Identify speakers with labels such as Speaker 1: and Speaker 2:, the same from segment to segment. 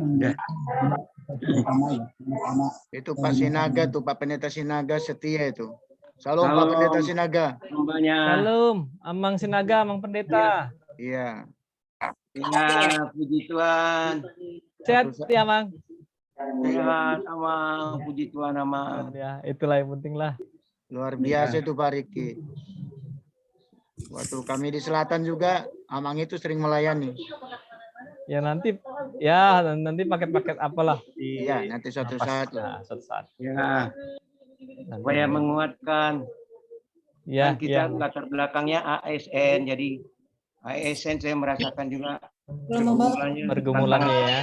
Speaker 1: Udah. Itu Pak Sinaga tuh, Pak Pendeta Sinaga setia itu. Salam Pak Pendeta Sinaga.
Speaker 2: Salam, Amang Sinaga, Amang Pendeta.
Speaker 1: Iya.
Speaker 3: Ya, puji Tuhan.
Speaker 2: Sehat ya, Amang?
Speaker 3: Sehat, Amang. Puji Tuhan, Amang.
Speaker 2: Ya, itulah yang penting lah.
Speaker 1: Luar biasa itu Pak Riki. Waktu kami di selatan juga, Amang itu sering melayani.
Speaker 2: Ya nanti paket-paket apalah.
Speaker 1: Iya, nanti suatu saat.
Speaker 2: Nah, suatu saat.
Speaker 3: Ya. Supaya menguatkan.
Speaker 2: Ya,
Speaker 3: kan kita latar belakangnya ASN, jadi ASN saya merasakan juga
Speaker 2: pergumulannya ya.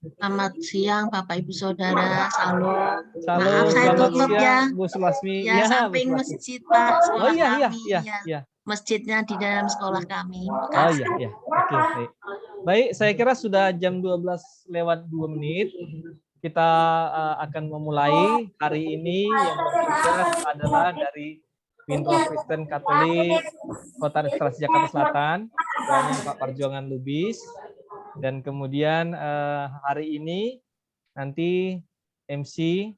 Speaker 4: Selamat siang Bapak Ibu Saudara, salam.
Speaker 2: Salam,
Speaker 4: Maaf saya tutup ya.
Speaker 2: Bu Sulasmi.
Speaker 4: Ya, samping masjid Pak, sekolah kami.
Speaker 2: Iya.
Speaker 4: Masjidnya di dalam sekolah kami.
Speaker 2: Oh iya. Oke, baik. Baik, saya kira sudah jam 12:02. Kita akan memulai hari ini yang bertugas adalah dari Windhoek Kristen Katolik Kota Restorasi Jakarta Selatan, Pak Perjuangan Lubis. Dan kemudian hari ini nanti MC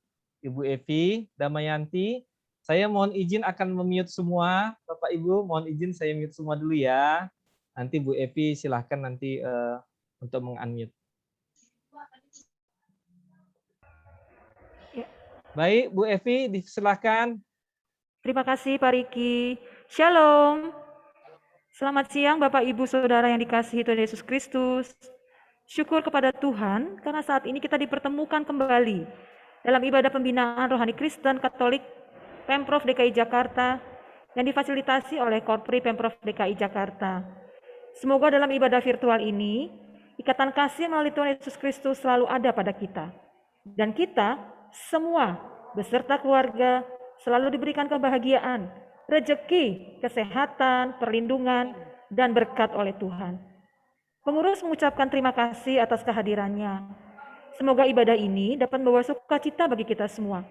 Speaker 2: Ibu Evi Damayanti. Saya mohon izin akan memute semua, Bapak Ibu. Mohon izin saya mute semua dulu ya. Nanti Bu Evi silahkan nanti untuk meng-unmute. Baik, Bu Evi, silahkan.
Speaker 5: Terima kasih Pak Riki. Shalom. Selamat siang Bapak Ibu Saudara yang dikasihi Tuhan Yesus Kristus. Syukur kepada Tuhan karena saat ini kita dipertemukan kembali dalam ibadah pembinaan rohani Kristen Katolik Pemprov DKI Jakarta yang difasilitasi oleh Korpri Pemprov DKI Jakarta. Semoga dalam ibadah virtual ini, ikatan kasih melalui Tuhan Yesus Kristus selalu ada pada kita. Dan kita semua beserta keluarga selalu diberikan kebahagiaan, rezeki, kesehatan, perlindungan, dan berkat oleh Tuhan. Pengurus mengucapkan terima kasih atas kehadirannya. Semoga ibadah ini dapat membawa sukacita bagi kita semua.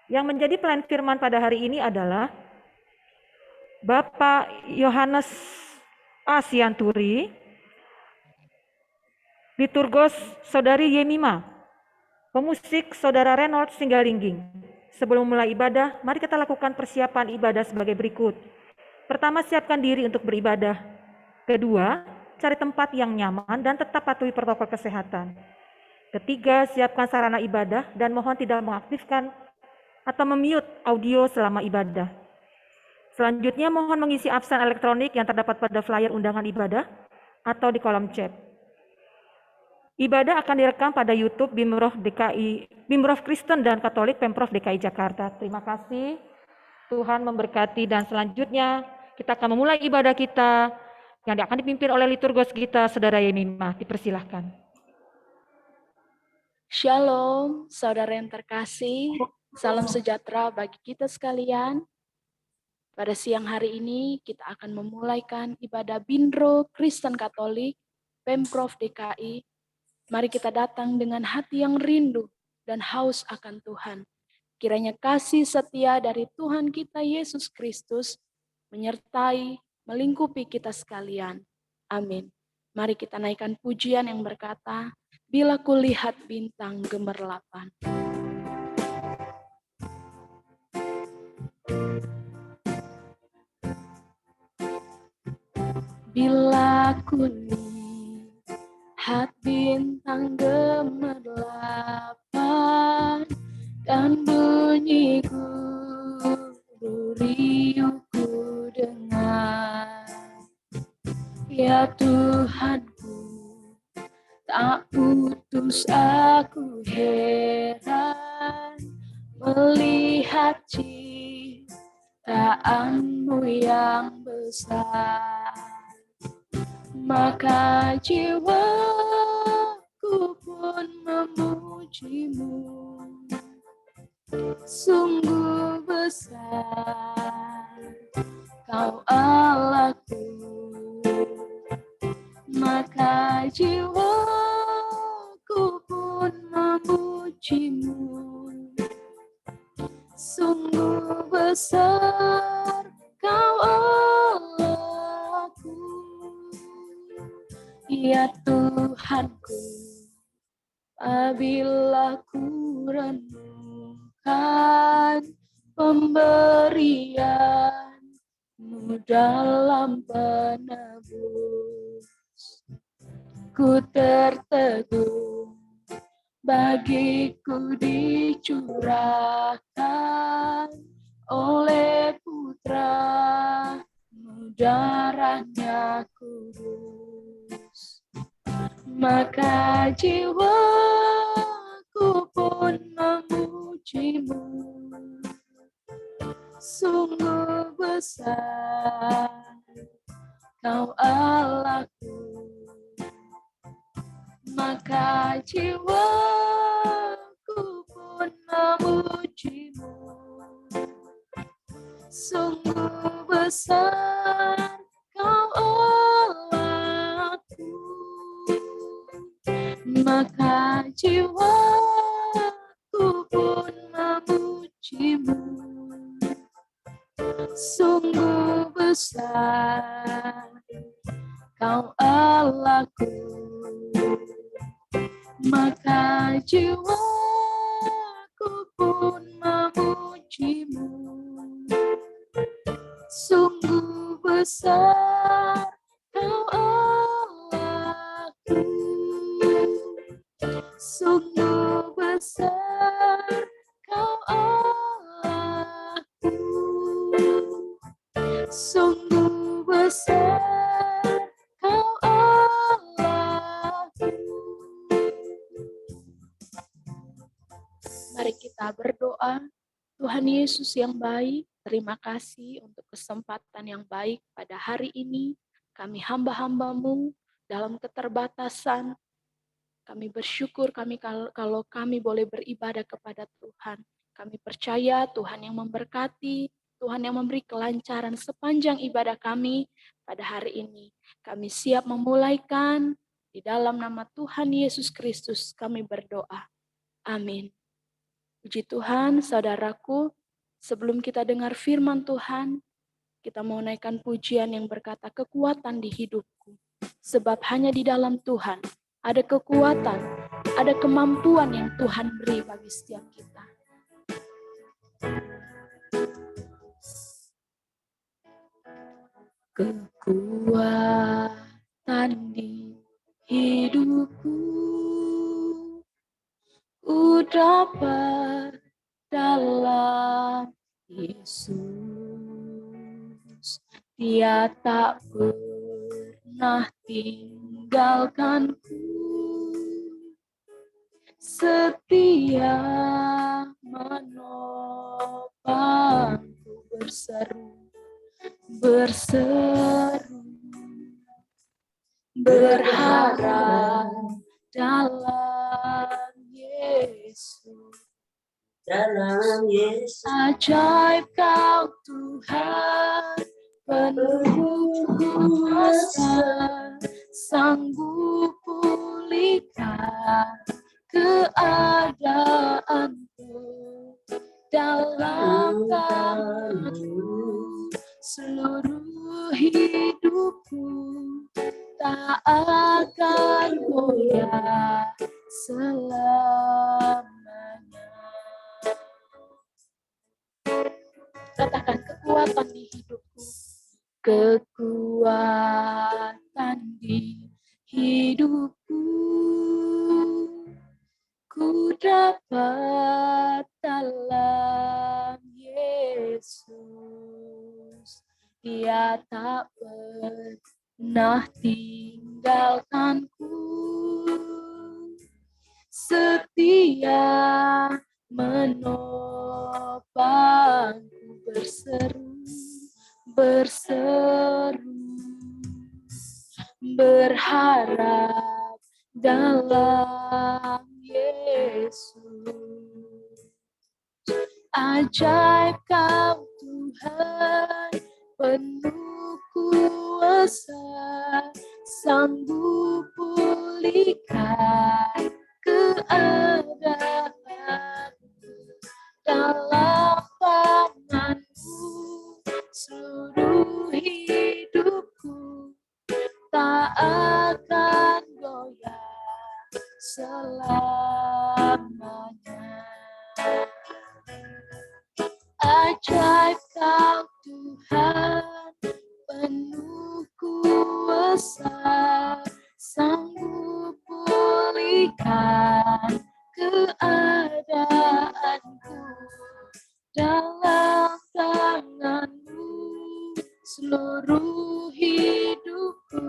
Speaker 5: Yang menjadi pelayan firman pada hari ini adalah Bapak Yohanes Asianturi, liturgos Saudari Yemima, pemusik Saudara Reynold Singgalingging. Sebelum mulai ibadah, mari kita lakukan persiapan ibadah sebagai berikut. Pertama, siapkan diri untuk beribadah. Kedua, cari tempat yang nyaman dan tetap patuhi protokol kesehatan. Ketiga, siapkan sarana ibadah dan mohon tidak mengaktifkan atau memute audio selama ibadah. Selanjutnya, mohon mengisi absen elektronik yang terdapat pada flyer undangan ibadah atau di kolom chat. Ibadah akan direkam pada YouTube Bimrov Kristen dan Katolik Pemprov DKI Jakarta. Terima kasih. Tuhan memberkati dan selanjutnya kita akan memulai ibadah kita yang akan dipimpin oleh liturgos kita, Saudara Yemima. Dipersilahkan.
Speaker 6: Shalom, saudara yang terkasih. Salam sejahtera bagi kita sekalian. Pada siang hari ini kita akan memulaikan ibadah Bindro Kristen Katolik Pemprov DKI. Mari kita datang dengan hati yang rindu dan haus akan Tuhan. Kiranya kasih setia dari Tuhan kita Yesus Kristus menyertai, melingkupi kita sekalian. Amin. Mari kita naikkan pujian yang berkata, bila kulihat bintang gemerlapan. Bila kulihat bintang gemerlapan dan bunyi guru riuhku dengar, ya Tuhanku, tak putus aku heran melihat ciptaanmu yang besar. Maka jiwaku pun memujimu, sungguh besar Kau Allahku. Maka jiwaku pun memujimu, sungguh besar Kau Allah. Ya Tuhanku, apabila ku renungkan pemberian-Mu dalam penebus, ku tertegun bagiku dicurahkan oleh Putra-Mu, darahnya kudus. Maka jiwaku pun memuji-Mu, sungguh besar Kau Allahku. Maka jiwaku pun memuji-Mu, sungguh besar Kau Allahku. Maka jiwaku pun memuji-Mu, sungguh besar Kau Allahku. Maka jiwaku pun memuji-Mu, sungguh besar Kau Allahku. Sungguh besar Kau Allahku, sungguh besar Kau Allahku. Mari kita berdoa. Tuhan Yesus yang baik, terima kasih untuk kesempatan yang baik pada hari ini. Kami hamba-hamba-Mu dalam keterbatasan. Kami bersyukur kalau kami boleh beribadah kepada Tuhan. Kami percaya Tuhan yang memberkati, Tuhan yang memberi kelancaran sepanjang ibadah kami pada hari ini. Kami siap memulaikan di dalam nama Tuhan Yesus Kristus kami berdoa. Amin. Puji Tuhan, saudaraku, sebelum kita dengar firman Tuhan, kita mau naikkan pujian yang berkata kekuatan di hidupku. Sebab hanya di dalam Tuhan ada kekuatan, ada kemampuan yang Tuhan beri bagi setiap kita. Kekuatan di hidupku, ku dapat dalam Yesus. Dia tak pernah tinggalkanku, setia menopangku, berseru, berharap dalam Yesus. Ajaib Kau Tuhan, penuh kuasa, sanggup pulihkan keadaanku dalam tangan-Mu. Seluruh hidupku tak akan goyah selamanya. Katakan kekuatan di hidupku. Kekuatan di hidupku, ku dapat dalam Yesus. Dia tak pernah tinggalkanku, setia menopangku, berseru, berharap dalam Yesus. Ajaib Kau Tuhan, penuh kuasa, sanggup pulihkan keadaanku dalam tangan-Mu. Seluruh hidupku tak akan seluruh hidupku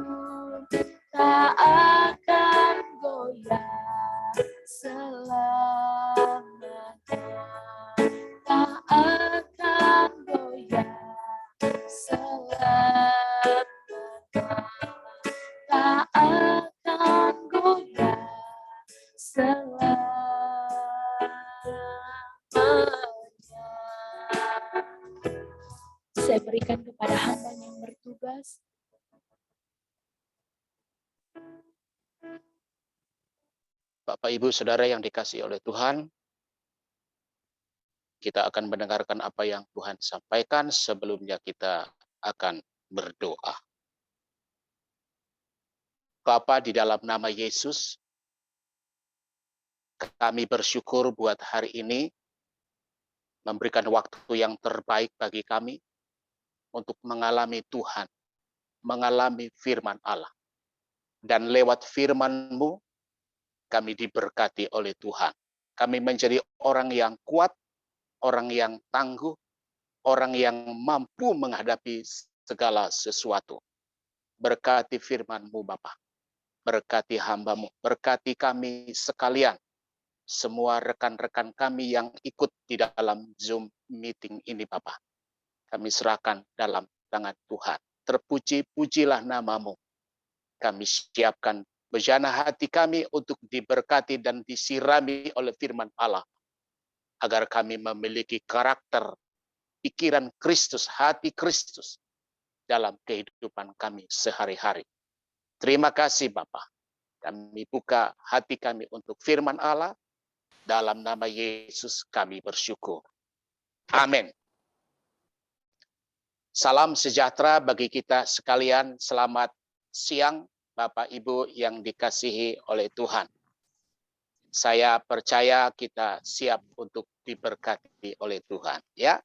Speaker 6: tak akan goyah selamanya, tak akan goyah selamanya, tak akan goyah selamanya. Saya berikan kepada hamba yang bertugas.
Speaker 7: Bapak, Ibu, Saudara yang dikasihi oleh Tuhan, kita akan mendengarkan apa yang Tuhan sampaikan. Sebelumnya kita akan berdoa. Bapa, di dalam nama Yesus, kami bersyukur buat hari ini, memberikan waktu yang terbaik bagi kami untuk mengalami Tuhan, mengalami firman Allah. Dan lewat firman-Mu, kami diberkati oleh Tuhan. Kami menjadi orang yang kuat, orang yang tangguh, orang yang mampu menghadapi segala sesuatu. Berkati firman-Mu, Bapa. Berkati hamba-Mu, berkati kami sekalian, semua rekan-rekan kami yang ikut di dalam Zoom meeting ini, Bapa. Kami serahkan dalam tangan Tuhan. Terpuji-pujilah nama-Mu. Kami siapkan bejana hati kami untuk diberkati dan disirami oleh firman Allah, agar kami memiliki karakter, pikiran Kristus, hati Kristus dalam kehidupan kami sehari-hari. Terima kasih Bapa. Kami buka hati kami untuk firman Allah. Dalam nama Yesus kami bersyukur. Amin. Salam sejahtera bagi kita sekalian. Selamat siang Bapak Ibu yang dikasihi oleh Tuhan. Saya percaya kita siap untuk diberkati oleh Tuhan. Ya,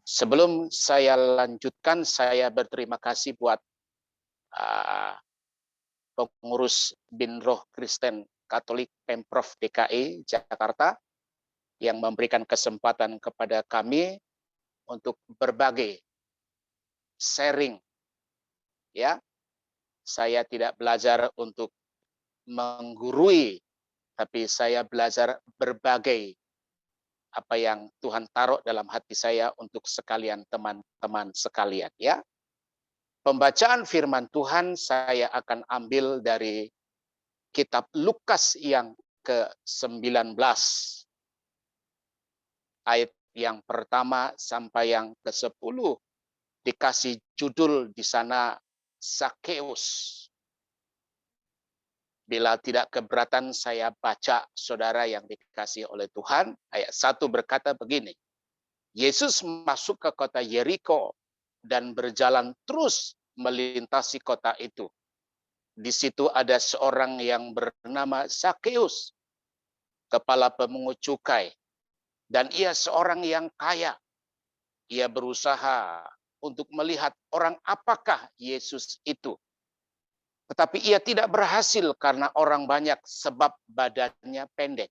Speaker 7: sebelum saya lanjutkan, saya berterima kasih buat pengurus Binroh Kristen Katolik Pemprov DKI Jakarta yang memberikan kesempatan kepada kami untuk berbagi, sharing. Ya, saya tidak belajar untuk menggurui, tapi saya belajar berbagi apa yang Tuhan taruh dalam hati saya untuk sekalian teman-teman sekalian. Ya, pembacaan firman Tuhan saya akan ambil dari kitab Lukas yang ke-19. Ayat yang pertama sampai yang ke-10 dikasih judul di sana Sakeus. Bila tidak keberatan saya baca, saudara yang dikasihi oleh Tuhan. Ayat 1 berkata begini. Yesus masuk ke kota Yeriko dan berjalan terus melintasi kota itu. Di situ ada seorang yang bernama Sakeus, kepala pemungut cukai, dan ia seorang yang kaya. Ia berusaha untuk melihat orang apakah Yesus itu. Tetapi ia tidak berhasil karena orang banyak sebab badannya pendek.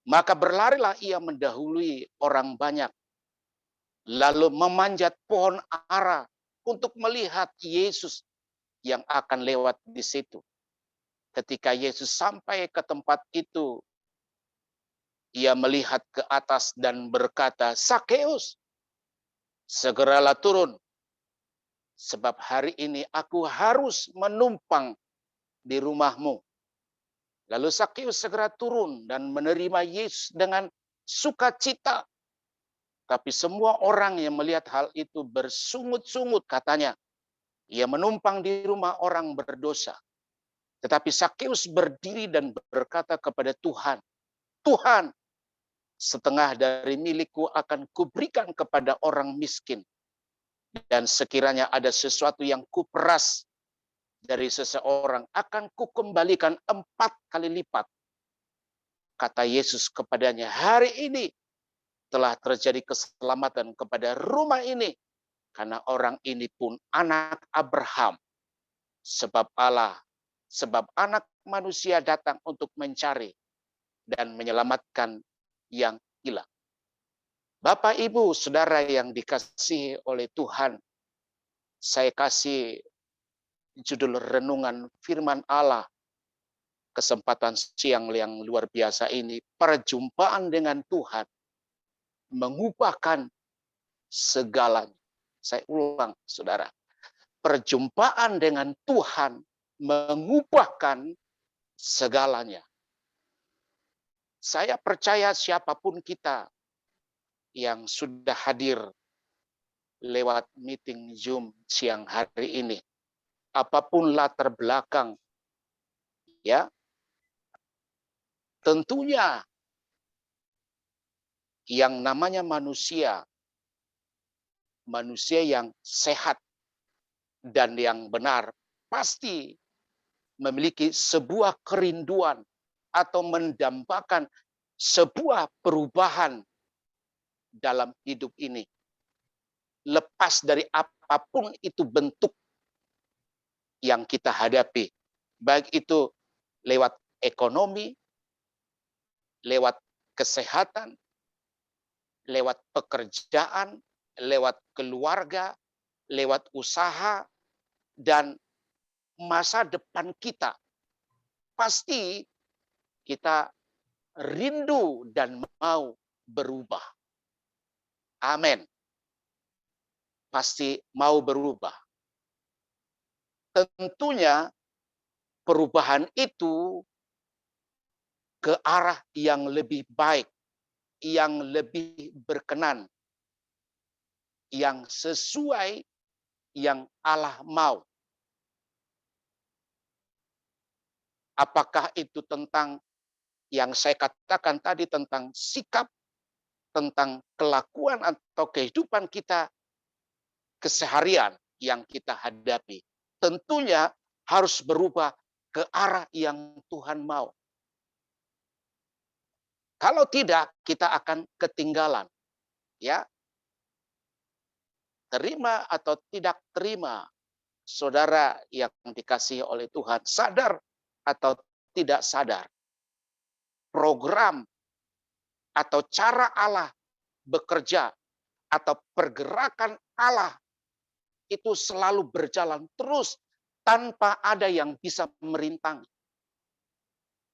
Speaker 7: Maka berlarilah ia mendahului orang banyak, lalu memanjat pohon ara untuk melihat Yesus yang akan lewat di situ. Ketika Yesus sampai ke tempat itu, ia melihat ke atas dan berkata, Sakeus, segeralah turun, sebab hari ini aku harus menumpang di rumahmu. Lalu Sakeus segera turun dan menerima Yesus dengan sukacita. Tapi semua orang yang melihat hal itu bersungut-sungut, katanya, ia menumpang di rumah orang berdosa. Tetapi Sakeus berdiri dan berkata kepada Tuhan, Tuhan, setengah dari milikku akan kuberikan kepada orang miskin. Dan sekiranya ada sesuatu yang kuperas dari seseorang, akan kukembalikan 4 kali lipat. Kata Yesus kepadanya, hari ini telah terjadi keselamatan kepada rumah ini, karena orang ini pun anak Abraham. Sebab anak manusia datang untuk mencari dan menyelamatkan yang hilang. Bapak, Ibu, Saudara yang dikasihi oleh Tuhan, saya kasih judul renungan firman Allah kesempatan siang yang luar biasa ini, perjumpaan dengan Tuhan mengubahkan segalanya. Saya ulang, saudara. Perjumpaan dengan Tuhan mengubahkan segalanya. Saya percaya siapapun kita yang sudah hadir lewat meeting Zoom siang hari ini, apapun latar belakang, ya, tentunya yang namanya manusia yang sehat dan yang benar pasti memiliki sebuah kerinduan atau mendambakan sebuah perubahan dalam hidup ini. Lepas dari apapun itu bentuk yang kita hadapi, baik itu lewat ekonomi, lewat kesehatan, lewat pekerjaan, lewat keluarga, lewat usaha, dan masa depan kita. Pasti kita rindu dan mau berubah. Amin. Pasti mau berubah. Tentunya perubahan itu ke arah yang lebih baik, yang lebih berkenan, yang sesuai yang Allah mau. Apakah itu tentang yang saya katakan tadi tentang sikap, tentang kelakuan atau kehidupan kita keseharian yang kita hadapi. Tentunya harus berubah ke arah yang Tuhan mau. Kalau tidak, kita akan ketinggalan. Ya. Terima atau tidak terima, saudara yang dikasihi oleh Tuhan, sadar atau tidak sadar, program atau cara Allah bekerja atau pergerakan Allah itu selalu berjalan terus tanpa ada yang bisa merintangi.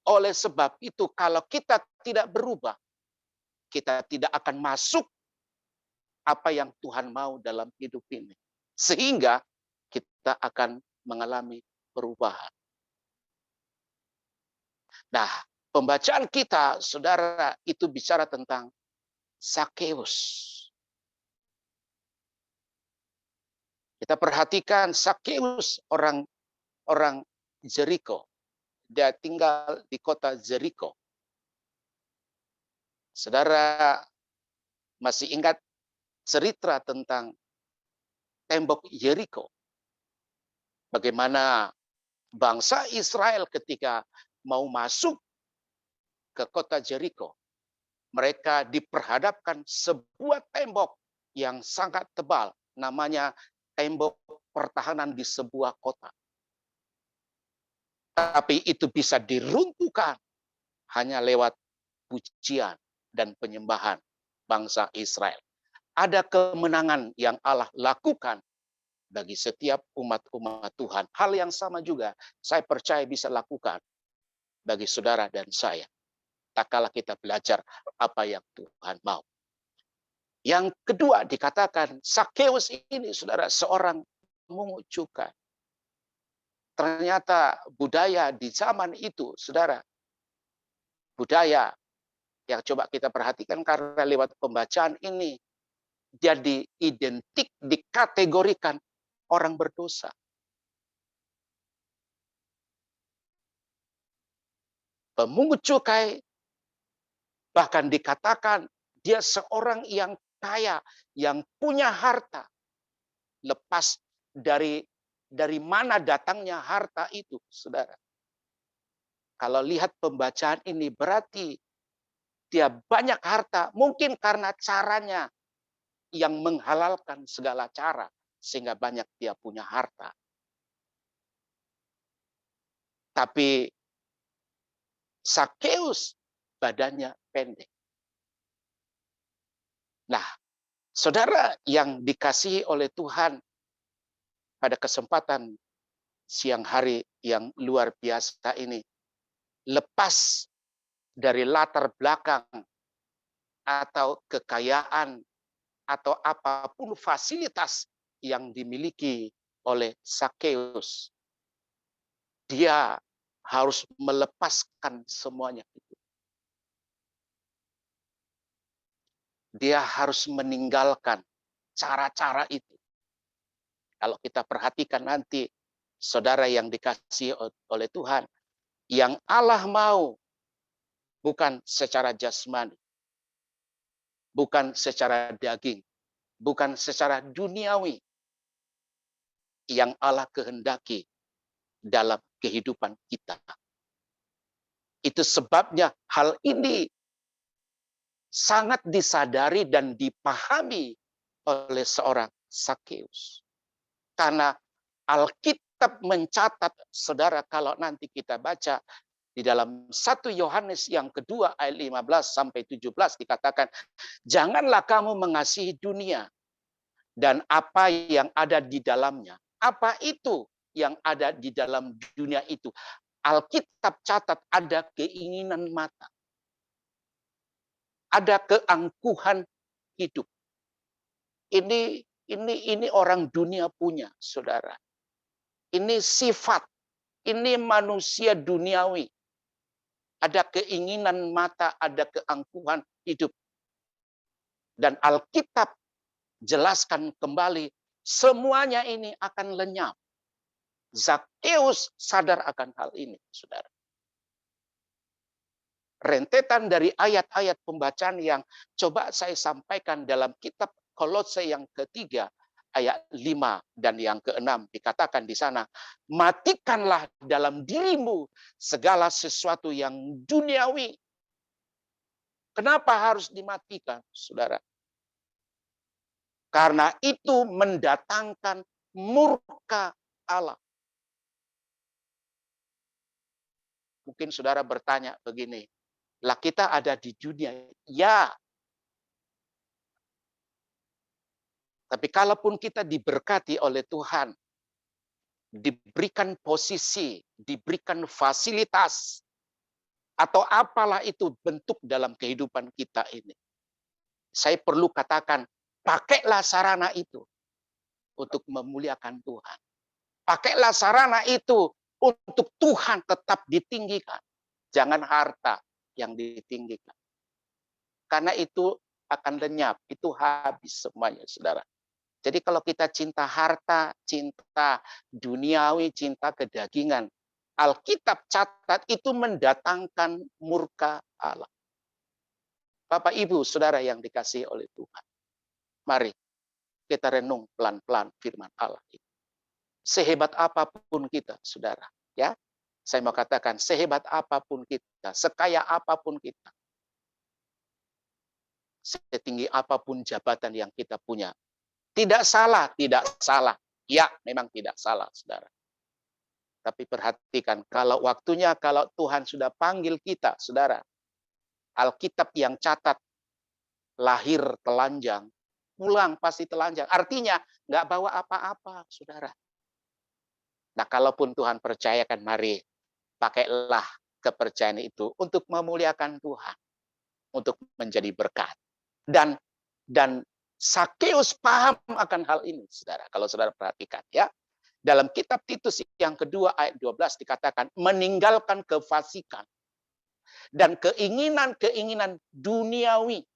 Speaker 7: Oleh sebab itu, kalau kita tidak berubah, kita tidak akan masuk apa yang Tuhan mau dalam hidup ini. Sehingga kita akan mengalami perubahan. Nah, pembacaan kita, saudara, itu bicara tentang Sakeus. Kita perhatikan Sakeus, orang Jeriko. Dia tinggal di kota Jeriko. Saudara masih ingat cerita tentang tembok Yeriko? Bagaimana bangsa Israel ketika mau masuk ke kota Jeriko, mereka diperhadapkan sebuah tembok yang sangat tebal, namanya tembok pertahanan di sebuah kota. Tapi itu bisa diruntuhkan hanya lewat pujian dan penyembahan bangsa Israel. Ada kemenangan yang Allah lakukan bagi setiap umat-umat Tuhan. Hal yang sama juga saya percaya bisa lakukan bagi saudara dan saya. Tak kalah kita belajar apa yang Tuhan mau. Yang kedua dikatakan Sakeus ini, saudara, seorang pemungut cukai. Ternyata budaya di zaman itu, saudara, budaya yang coba kita perhatikan karena lewat pembacaan ini jadi identik, dikategorikan orang berdosa. Pemungut cukai bahkan dikatakan dia seorang yang kaya, yang punya harta. Lepas dari mana datangnya harta itu, saudara. Kalau lihat pembacaan ini berarti dia banyak harta, mungkin karena caranya yang menghalalkan segala cara, sehingga banyak dia punya harta. Tapi Sakeus badannya pendek. Nah, saudara yang dikasihi oleh Tuhan, pada kesempatan siang hari yang luar biasa ini, lepas dari latar belakang atau kekayaan atau apapun fasilitas yang dimiliki oleh Sakeus, dia harus melepaskan semuanya itu. Dia harus meninggalkan cara-cara itu. Kalau kita perhatikan nanti, saudara yang dikasihi oleh Tuhan, yang Allah mau bukan secara jasmani, bukan secara daging, bukan secara duniawi, yang Allah kehendaki dalam kehidupan kita. Itu sebabnya hal ini sangat disadari dan dipahami oleh seorang Sakeus. Karena Alkitab mencatat, saudara, kalau nanti kita baca di dalam 1 Yohanes yang kedua ayat 15 sampai 17 dikatakan, janganlah kamu mengasihi dunia dan apa yang ada di dalamnya. Apa itu yang ada di dalam dunia itu? Alkitab catat ada keinginan mata. Ada keangkuhan hidup. Ini orang dunia punya, saudara. Ini sifat, ini manusia duniawi. Ada keinginan mata, ada keangkuhan hidup. Dan Alkitab jelaskan kembali, semuanya ini akan lenyap. Zakeus sadar akan hal ini, saudara. Rentetan dari ayat-ayat pembacaan yang coba saya sampaikan dalam kitab Kolose yang ketiga, ayat 5 dan yang ke-6 dikatakan di sana, matikanlah dalam dirimu segala sesuatu yang duniawi. Kenapa harus dimatikan, saudara? Karena itu mendatangkan murka Allah. Mungkin saudara bertanya begini, lah kita ada di dunia. Ya. Tapi kalaupun kita diberkati oleh Tuhan, diberikan posisi, diberikan fasilitas, atau apalah itu bentuk dalam kehidupan kita ini. Saya perlu katakan, pakailah sarana itu untuk memuliakan Tuhan. Pakailah sarana itu untuk Tuhan tetap ditinggikan. Jangan harta yang ditinggikan. Karena itu akan lenyap, itu habis semuanya, saudara. Jadi kalau kita cinta harta, cinta duniawi, cinta kedagingan, Alkitab catat itu mendatangkan murka Allah. Bapak, Ibu, saudara yang dikasihi oleh Tuhan. Mari kita renung pelan-pelan firman Allah itu. Sehebat apapun kita, saudara, ya. Saya mau katakan, sehebat apapun kita, sekaya apapun kita, setinggi apapun jabatan yang kita punya, tidak salah, tidak salah. Ya, memang tidak salah, saudara. Tapi perhatikan, kalau waktunya, kalau Tuhan sudah panggil kita, saudara, Alkitab yang catat, lahir telanjang, pulang pasti telanjang. Artinya, nggak bawa apa-apa, saudara. Nah, kalaupun Tuhan percayakan, mari pakailah kepercayaan itu untuk memuliakan Tuhan, untuk menjadi berkat. Dan Sakeus paham akan hal ini, saudara. Kalau saudara perhatikan, ya. Dalam kitab Titus yang kedua ayat 12 dikatakan, meninggalkan kefasikan dan keinginan-keinginan duniawi.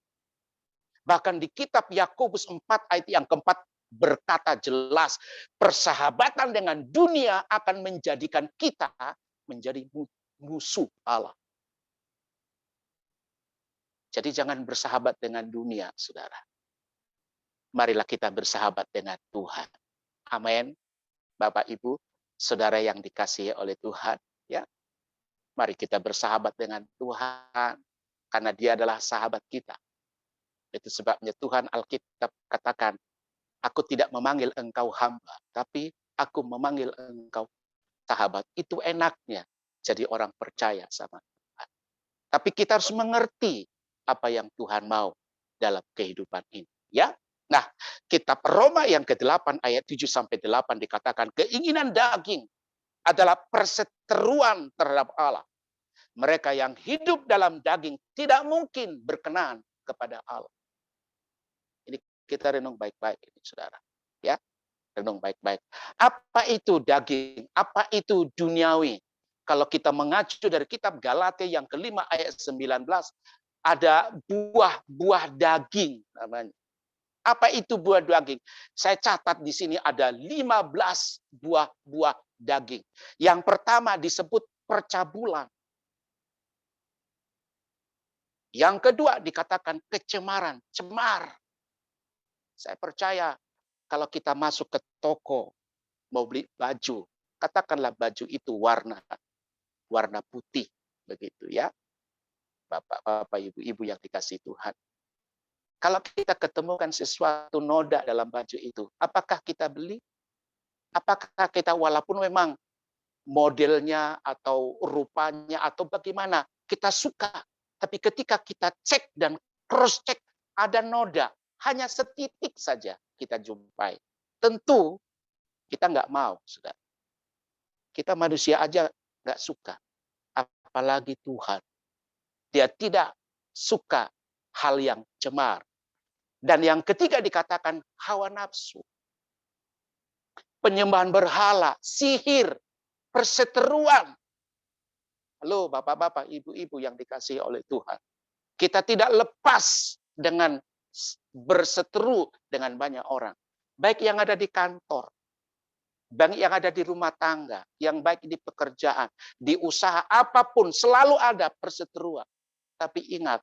Speaker 7: Bahkan di kitab Yakobus 4 ayat yang keempat berkata jelas, persahabatan dengan dunia akan menjadikan kita menjadi musuh Allah. Jadi jangan bersahabat dengan dunia, saudara. Marilah kita bersahabat dengan Tuhan. Amin. Bapak, Ibu, saudara yang dikasihi oleh Tuhan, ya. Mari kita bersahabat dengan Tuhan karena Dia adalah sahabat kita. Itu sebabnya Tuhan Alkitab katakan, aku tidak memanggil engkau hamba, tapi aku memanggil engkau sahabat. Itu enaknya jadi orang percaya sama Tuhan. Tapi kita harus mengerti apa yang Tuhan mau dalam kehidupan ini, ya. Nah, kitab Roma yang ke-8 ayat 7 sampai 8 dikatakan keinginan daging adalah perseteruan terhadap Allah. Mereka yang hidup dalam daging tidak mungkin berkenan kepada Allah. Ini kita renung baik-baik ini Saudara. Ya, renung baik-baik. Apa itu daging? Apa itu duniawi? Kalau kita mengacu dari kitab Galatia yang kelima ayat 19, ada buah-buah daging namanya. Apa itu buah daging? Saya catat di sini ada 15 buah-buah daging. Yang pertama disebut percabulan. Yang kedua dikatakan kecemaran, cemar. Saya percaya kalau kita masuk ke toko mau beli baju, katakanlah baju itu warna putih begitu ya. Bapak-bapak, ibu-ibu yang dikasihi Tuhan. Kalau kita ketemukan sesuatu noda dalam baju itu, apakah kita beli? Apakah kita walaupun memang modelnya atau rupanya atau bagaimana, kita suka. Tapi ketika kita cek dan cross-check, ada noda. Hanya setitik saja kita jumpai. Tentu kita nggak mau, Saudara. Kita manusia aja nggak suka. Apalagi Tuhan. Dia tidak suka hal yang cemar. Dan yang ketiga dikatakan hawa nafsu. Penyembahan berhala, sihir, perseteruan. Halo bapak-bapak, ibu-ibu yang dikasihi oleh Tuhan. Kita tidak lepas dengan berseteru dengan banyak orang. Baik yang ada di kantor, baik yang ada di rumah tangga, yang baik di pekerjaan, di usaha apapun, selalu ada perseteruan. Tapi ingat,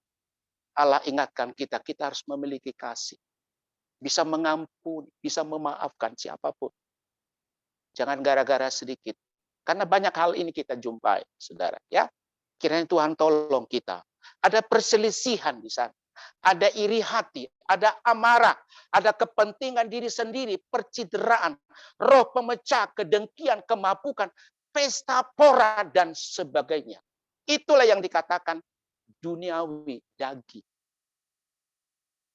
Speaker 7: Allah ingatkan kita harus memiliki kasih. Bisa mengampuni, bisa memaafkan siapapun. Jangan gara-gara sedikit. Karena banyak hal ini kita jumpai, Saudara. Ya, kiranya Tuhan tolong kita. Ada perselisihan di sana. Ada iri hati, ada amarah, ada kepentingan diri sendiri, percideraan, roh pemecah, kedengkian, kemabukan, pesta pora, dan sebagainya. Itulah yang dikatakan duniawi, daging.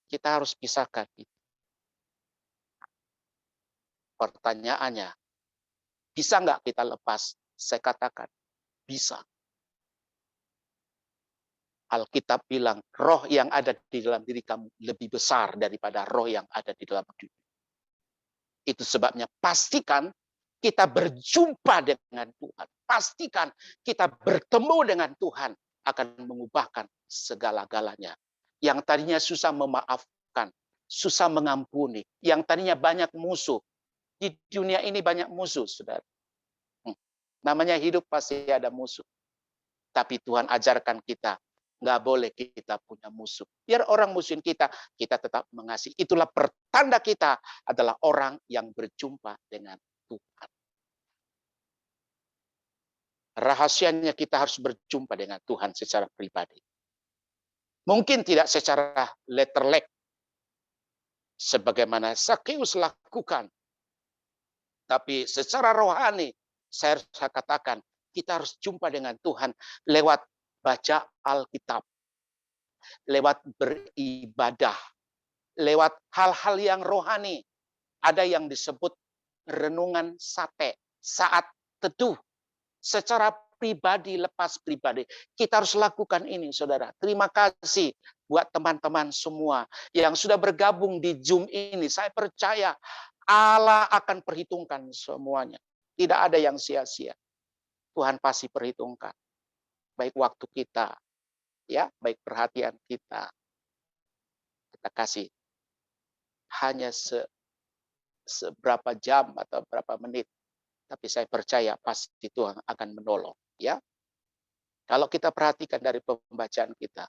Speaker 7: Kita harus pisahkan itu. Pertanyaannya, bisa nggak kita lepas? Saya katakan, bisa. Alkitab bilang, roh yang ada di dalam diri kamu lebih besar daripada roh yang ada di dalam dunia. Itu sebabnya pastikan kita berjumpa dengan Tuhan. Pastikan kita bertemu dengan Tuhan akan mengubahkan segala-galanya. Yang tadinya susah memaafkan, susah mengampuni, yang tadinya banyak musuh. Di dunia ini banyak musuh, Saudara. Namanya hidup pasti ada musuh. Tapi Tuhan ajarkan kita, nggak boleh kita punya musuh. Biar orang musuhin kita tetap mengasihi. Itulah pertanda kita adalah orang yang berjumpa dengan Tuhan. Rahasianya kita harus berjumpa dengan Tuhan secara pribadi. Mungkin tidak secara letterlek, sebagaimana Sakeus lakukan. Tapi secara rohani, saya katakan, kita harus jumpa dengan Tuhan lewat baca Alkitab, lewat beribadah, lewat hal-hal yang rohani. Ada yang disebut renungan sate, saat teduh, secara pribadi, lepas pribadi. Kita harus lakukan ini, Saudara. Terima kasih buat teman-teman semua yang sudah bergabung di Zoom ini. Saya percaya Allah akan perhitungkan semuanya. Tidak ada yang sia-sia. Tuhan pasti perhitungkan. Baik waktu kita, ya, baik perhatian kita. Kita kasih hanya seberapa jam atau berapa menit. Tapi saya percaya pasti Tuhan akan menolong. Ya, kalau kita perhatikan dari pembacaan kita,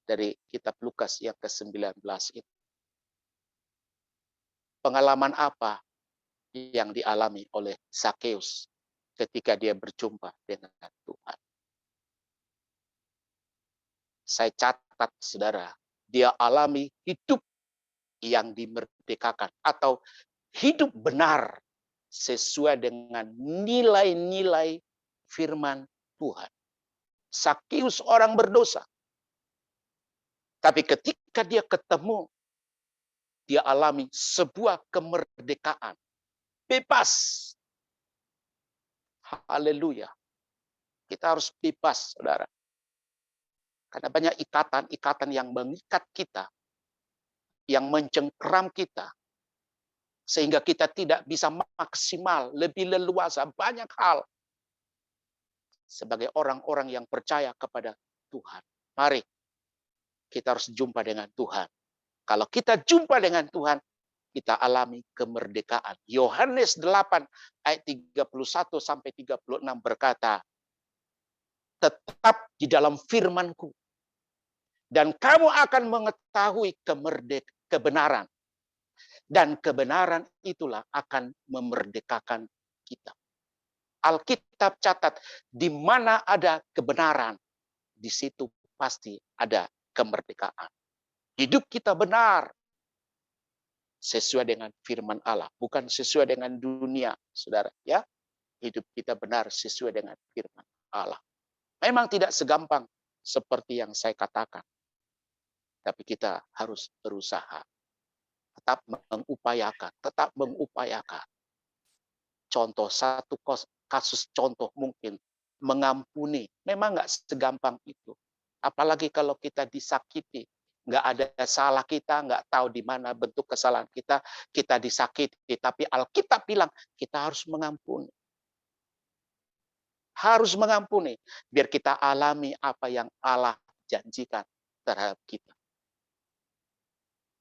Speaker 7: dari kitab Lukas yang ke-19 itu, pengalaman apa yang dialami oleh Sakeus ketika dia berjumpa dengan Tuhan? Saya catat, Saudara, dia alami hidup yang dimerdekakan atau hidup benar sesuai dengan nilai-nilai firman Tuhan. Sakeus orang berdosa. Tapi ketika dia ketemu dia alami sebuah kemerdekaan. Bebas. Haleluya. Kita harus bebas, saudara. Karena banyak ikatan-ikatan yang mengikat kita, yang mencengkeram kita, sehingga kita tidak bisa maksimal, lebih leluasa, banyak hal. Sebagai orang-orang yang percaya kepada Tuhan. Mari, kita harus jumpa dengan Tuhan. Kalau kita jumpa dengan Tuhan, kita alami kemerdekaan. Yohanes 8 ayat 31 sampai 36 berkata, tetap di dalam firman-Ku, dan kamu akan mengetahui kebenaran. Dan kebenaran itulah akan memerdekakan kita. Alkitab catat, di mana ada kebenaran, di situ pasti ada kemerdekaan. Hidup kita benar sesuai dengan firman Allah, bukan sesuai dengan dunia, saudara. Ya, hidup kita benar sesuai dengan firman Allah. Memang tidak segampang seperti yang saya katakan, tapi kita harus berusaha, tetap mengupayakan. Contoh satu kasus contoh mungkin mengampuni, memang nggak segampang itu. Apalagi kalau kita disakiti, nggak ada salah kita, nggak tahu di mana bentuk kesalahan kita disakiti. Tapi Alkitab bilang kita harus mengampuni. Harus mengampuni, biar kita alami apa yang Allah janjikan terhadap kita.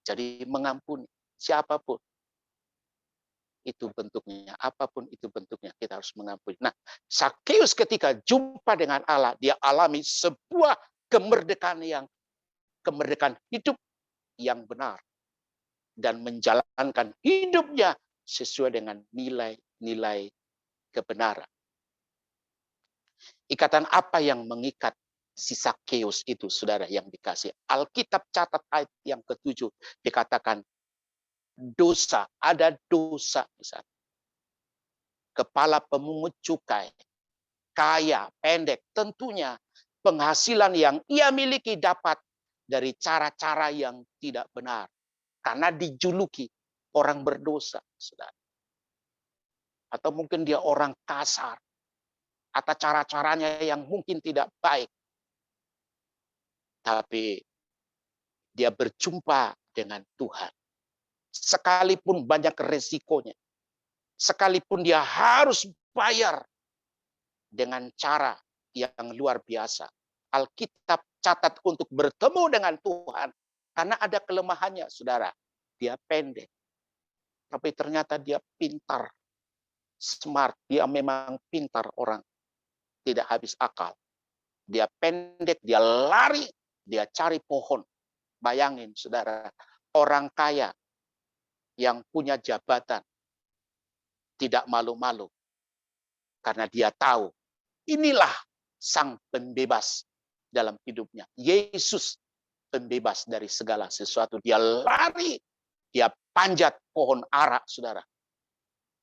Speaker 7: Jadi mengampuni siapapun. Itu bentuknya, apapun itu bentuknya, kita harus mengampuni. Nah, Sakeus ketika jumpa dengan Allah, dia alami sebuah kemerdekaan hidup yang benar dan menjalankan hidupnya sesuai dengan nilai-nilai kebenaran. Ikatan apa yang mengikat si Sakeus itu, saudara yang dikasih? Alkitab catat ayat yang ke-7 dikatakan dosa, ada dosa di sana. Kepala pemungut cukai, kaya, pendek, tentunya penghasilan yang ia miliki dapat dari cara-cara yang tidak benar. Karena dijuluki orang berdosa, saudara. Atau mungkin dia orang kasar, atau cara-caranya yang mungkin tidak baik. Tapi dia berjumpa dengan Tuhan. Sekalipun banyak resikonya, sekalipun dia harus bayar dengan cara yang luar biasa. Alkitab catat untuk bertemu dengan Tuhan, karena ada kelemahannya, saudara. Dia pendek, tapi ternyata dia pintar, smart. Dia memang pintar orang, tidak habis akal. Dia pendek, dia lari, dia cari pohon. Bayangin, saudara, orang kaya yang punya jabatan tidak malu-malu karena dia tahu inilah sang pembebas dalam hidupnya. Yesus pembebas dari segala sesuatu. Dia lari, dia panjat pohon ara, saudara.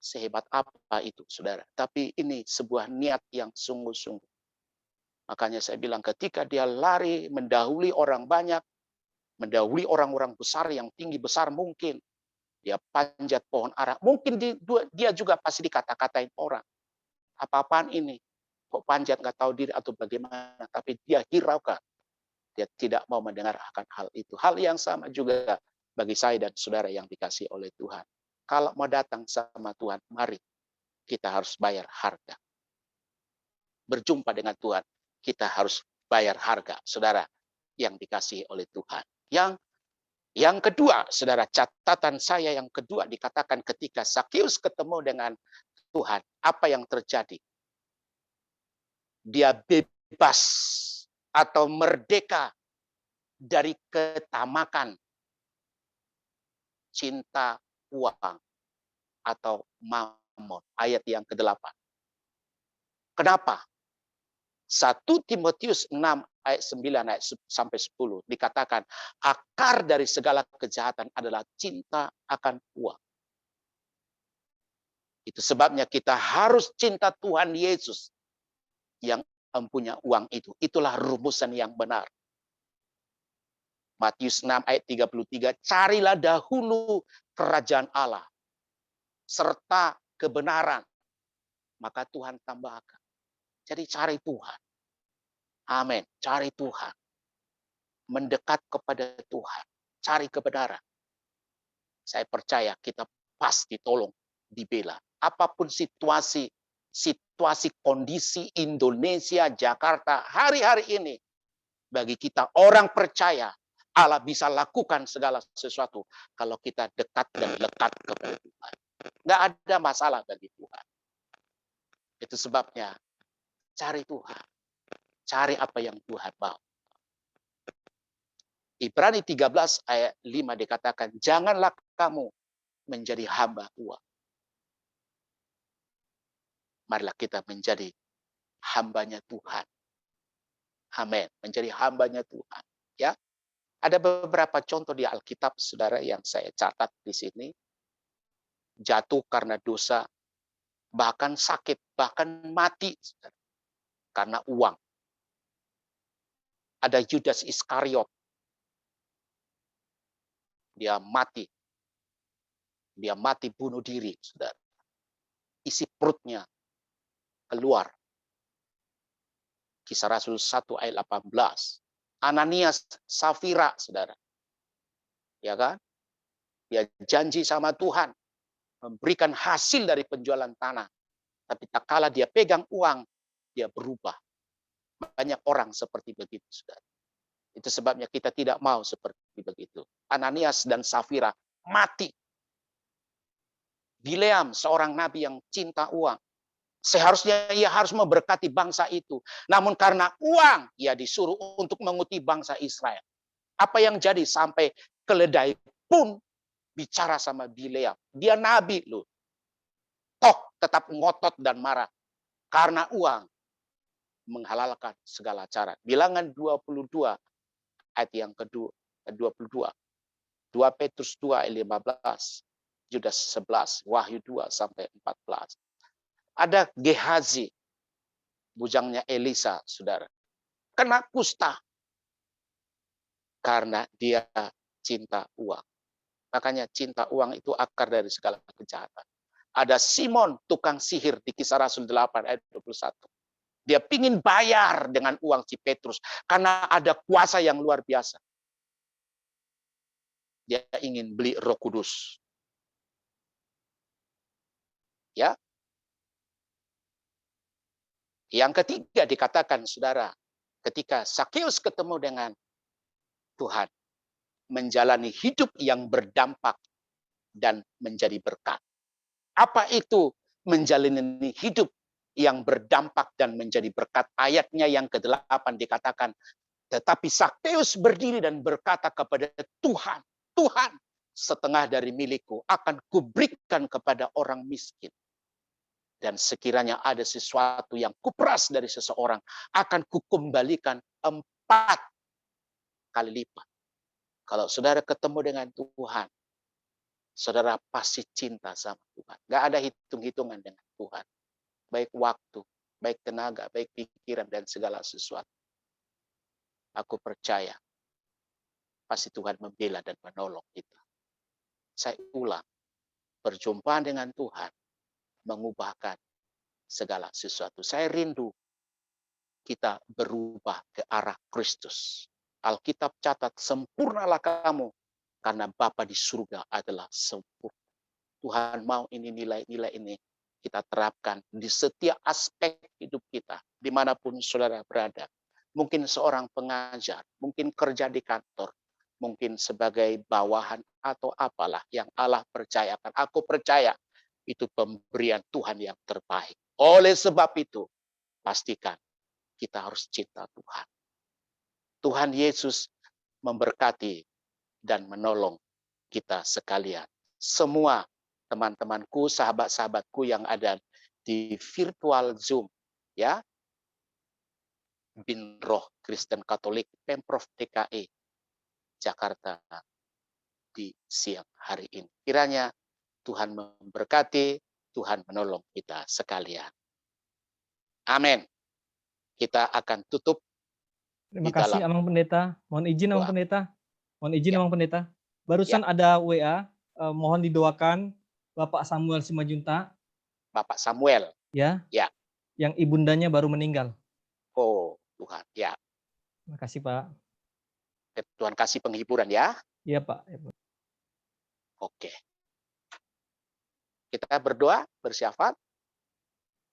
Speaker 7: Sehebat apa itu, saudara? Tapi ini sebuah niat yang sungguh-sungguh. Makanya saya bilang ketika dia lari mendahului orang banyak, mendahului orang-orang besar yang tinggi besar mungkin, dia panjat pohon ara. Mungkin dia juga pasti dikata-katain orang. Apa-apaan ini? Kok panjat nggak tahu diri atau bagaimana? Tapi dia hiraukan. Dia tidak mau mendengar akan hal itu. Hal yang sama juga bagi saya dan saudara yang dikasihi oleh Tuhan. Kalau mau datang sama Tuhan, mari kita harus bayar harga. Berjumpa dengan Tuhan, kita harus bayar harga, saudara yang dikasihi oleh Tuhan. Yang kedua, saudara, catatan saya yang kedua dikatakan ketika Sakeus ketemu dengan Tuhan, apa yang terjadi? Dia bebas atau merdeka dari ketamakan, cinta uang atau mamon. Ayat yang ke-8. Kenapa? 1 Timotius 6 ayat 9 sampai 10 dikatakan akar dari segala kejahatan adalah cinta akan uang. Itu sebabnya kita harus cinta Tuhan Yesus yang mempunyai uang itu. Itulah rumusan yang benar. Matius 6 ayat 33, carilah dahulu kerajaan Allah serta kebenaran, maka Tuhan tambahkan. Jadi cari Tuhan. Amin. Cari Tuhan. Mendekat kepada Tuhan. Cari kebenaran. Saya percaya kita pasti tolong, dibela. Apapun situasi kondisi Indonesia, Jakarta, hari-hari ini, bagi kita orang percaya, Allah bisa lakukan segala sesuatu kalau kita dekat dan lekat kepada Tuhan. Nggak ada masalah bagi Tuhan. Itu sebabnya cari Tuhan. Cari apa yang Tuhan mau. Ibrani 13 ayat 5 dikatakan, janganlah kamu menjadi hamba uang. Marilah kita menjadi hambanya Tuhan. Amin. Menjadi hambanya Tuhan. Ya, ada beberapa contoh di Alkitab, saudara, yang saya catat di sini. Jatuh karena dosa, bahkan sakit, bahkan mati, saudara, karena uang. Ada Yudas Iskariot. Dia mati. Dia mati bunuh diri, saudara. Isi perutnya keluar. Kisah Rasul 1 ayat 18. Ananias, Safira, saudara. Ya kan? Dia janji sama Tuhan memberikan hasil dari penjualan tanah. Tapi tak kala dia pegang uang, dia berubah. Banyak orang seperti begitu, saudara. Itu sebabnya kita tidak mau seperti begitu. Ananias dan Safira mati. Bileam, seorang nabi yang cinta uang. Seharusnya ia harus memberkati bangsa itu. Namun karena uang, ia disuruh untuk mengutip bangsa Israel. Apa yang jadi sampai keledai pun bicara sama Bileam. Dia nabi loh. Toh tetap ngotot dan marah. Karena uang menghalalkan segala cara. Bilangan 22 ayat yang kedua 22. 2 Petrus 2 ayat 15. Yudas 11, Wahyu 2 sampai 14. Ada Gehazi, bujangnya Elisa, saudara. Kena kusta. Karena dia cinta uang. Makanya cinta uang itu akar dari segala kejahatan. Ada Simon, tukang sihir di Kisah Rasul 8 ayat 21. Dia pingin bayar dengan uang si Petrus. Karena ada kuasa yang luar biasa. Dia ingin beli Roh Kudus. Ya. Yang ketiga dikatakan, saudara, ketika Sakeus ketemu dengan Tuhan, menjalani hidup yang berdampak dan menjadi berkat. Apa itu menjalani hidup yang berdampak dan menjadi berkat? Ayatnya yang ke-8 dikatakan, tetapi Sakeus berdiri dan berkata kepada Tuhan, Tuhan, setengah dari milikku akan kuberikan kepada orang miskin. Dan sekiranya ada sesuatu yang kuperas dari seseorang, akan kukembalikan 4 kali lipat. Kalau saudara ketemu dengan Tuhan, saudara pasti cinta sama Tuhan. Gak ada hitung-hitungan dengan Tuhan. Baik waktu, baik tenaga, baik pikiran, dan segala sesuatu. Aku percaya, pasti Tuhan membela dan menolong kita. Saya ulang, perjumpaan dengan Tuhan mengubahkan segala sesuatu. Saya rindu kita berubah ke arah Kristus. Alkitab catat, sempurnalah kamu karena Bapa di surga adalah sempurna. Tuhan mau ini nilai-nilai ini kita terapkan di setiap aspek hidup kita, dimanapun saudara berada. Mungkin seorang pengajar, mungkin kerja di kantor, mungkin sebagai bawahan atau apalah yang Allah percayakan. Aku percaya itu pemberian Tuhan yang terbaik. Oleh sebab itu, pastikan kita harus cinta Tuhan. Tuhan Yesus memberkati dan menolong kita sekalian. Semua teman-temanku, sahabat-sahabatku yang ada di virtual Zoom, ya, Binroh Kristen Katolik Pemprov DKI Jakarta di siang hari ini. Kiranya Tuhan memberkati, Tuhan menolong kita sekalian. Amin. Kita akan tutup.
Speaker 2: Terima kasih, Amang Pendeta. Mohon izin, Amang Pendeta. Mohon izin,
Speaker 7: Ya.
Speaker 2: Bang Pendeta. Barusan ada WA, mohon didoakan Bapak Samuel Simajunta,
Speaker 7: Bapak Samuel.
Speaker 2: ya,
Speaker 7: Ya.
Speaker 2: yang ibundanya baru meninggal.
Speaker 7: Oh, Tuhan. Ya.
Speaker 2: Terima kasih, Pak.
Speaker 7: Tuhan kasih penghiburan ya.
Speaker 2: Iya, Pak. Ya, Pak.
Speaker 7: Oke. Kita berdoa, bersyafaat.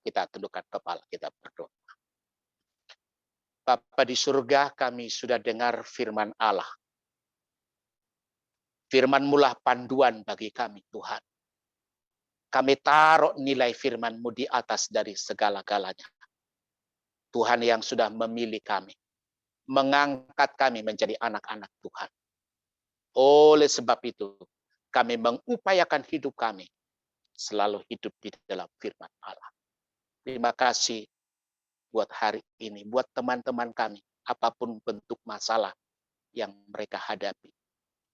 Speaker 7: Kita tundukkan kepala, kita berdoa. Bapa di surga, kami sudah dengar firman Allah. Firman-Mu lah panduan bagi kami, Tuhan. Kami taruh nilai firman-Mu di atas dari segala-galanya. Tuhan yang sudah memilih kami. Mengangkat kami menjadi anak-anak Tuhan. Oleh sebab itu, kami mengupayakan hidup kami selalu hidup di dalam firman Allah. Terima kasih buat hari ini, buat teman-teman kami, apapun bentuk masalah yang mereka hadapi.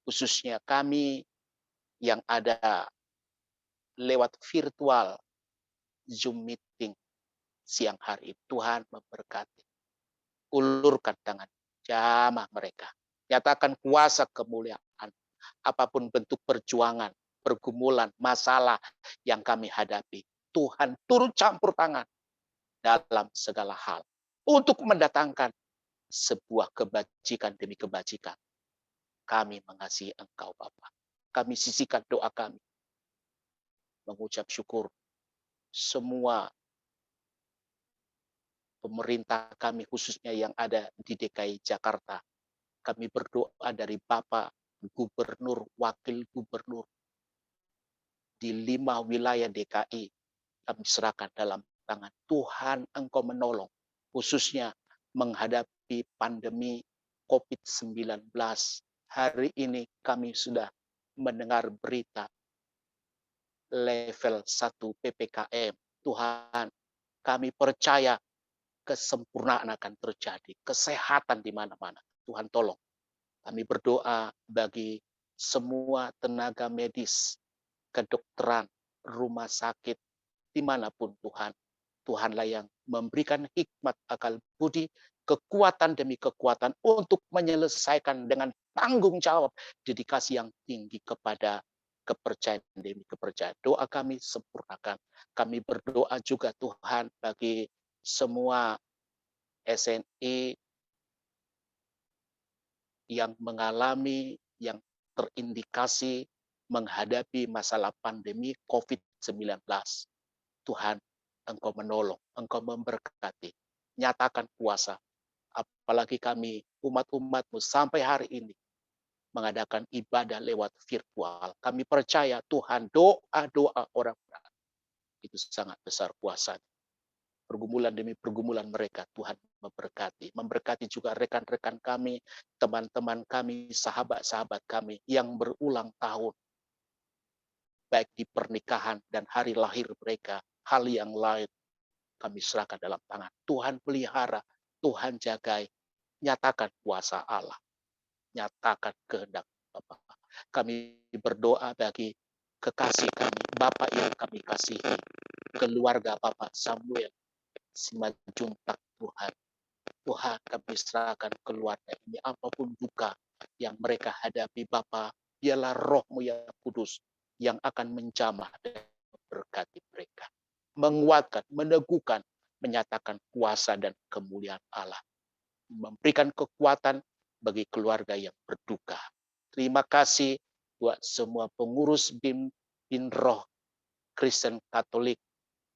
Speaker 7: Khususnya kami yang ada lewat virtual Zoom meeting siang hari. Tuhan memberkati. Ulurkan tangan, jamah mereka. Nyatakan kuasa kemuliaan. Apapun bentuk perjuangan, pergumulan, masalah yang kami hadapi. Tuhan turut campur tangan dalam segala hal untuk mendatangkan sebuah kebajikan demi kebajikan. Kami mengasihi Engkau Bapa. Kami sisihkan doa kami. Mengucap syukur semua pemerintah kami khususnya yang ada di DKI Jakarta. Kami berdoa dari Bapak Gubernur, Wakil Gubernur di 5 wilayah DKI. Kami serahkan dalam tangan Tuhan. Engkau menolong khususnya menghadapi pandemi COVID-19. Hari ini kami sudah mendengar berita level 1 PPKM. Tuhan, kami percaya kesempurnaan akan terjadi, kesehatan di mana-mana. Tuhan tolong. Kami berdoa bagi semua tenaga medis, kedokteran, rumah sakit, dimanapun Tuhan. Tuhanlah yang memberikan hikmat, akal budi, kekuatan demi kekuatan untuk menyelesaikan dengan tanggung jawab, dedikasi yang tinggi kepada kepercayaan demi kepercayaan. Doa kami sempurnakan. Kami berdoa juga Tuhan bagi semua SNI yang mengalami, yang terindikasi menghadapi masalah pandemi COVID-19. Tuhan, Engkau menolong, Engkau memberkati, nyatakan kuasa. Apalagi kami, umat-umat-Mu sampai hari ini mengadakan ibadah lewat virtual. Kami percaya Tuhan, doa-doa orang itu sangat besar kuasanya. Pergumulan demi pergumulan mereka, Tuhan memberkati. Memberkati juga rekan-rekan kami, teman-teman kami, sahabat-sahabat kami yang berulang tahun. Baik di pernikahan dan hari lahir mereka, hal yang lain kami serahkan dalam tangan. Tuhan pelihara, Tuhan jagai, nyatakan kuasa Allah. Nyatakan kehendak Bapa. Kami berdoa bagi kekasih kami, Bapak yang kami kasihi, keluarga Bapak Samuel Simajuntak Tuhan. Tuhan, kami serahkan keluarga ini, apapun duka yang mereka hadapi Bapa, biarlah Roh-Mu yang kudus yang akan menjamah dan memberkati mereka. Menguatkan, meneguhkan, menyatakan kuasa dan kemuliaan Allah. Memberikan kekuatan bagi keluarga yang berduka. Terima kasih buat semua pengurus BIM Binroh Kristen Katolik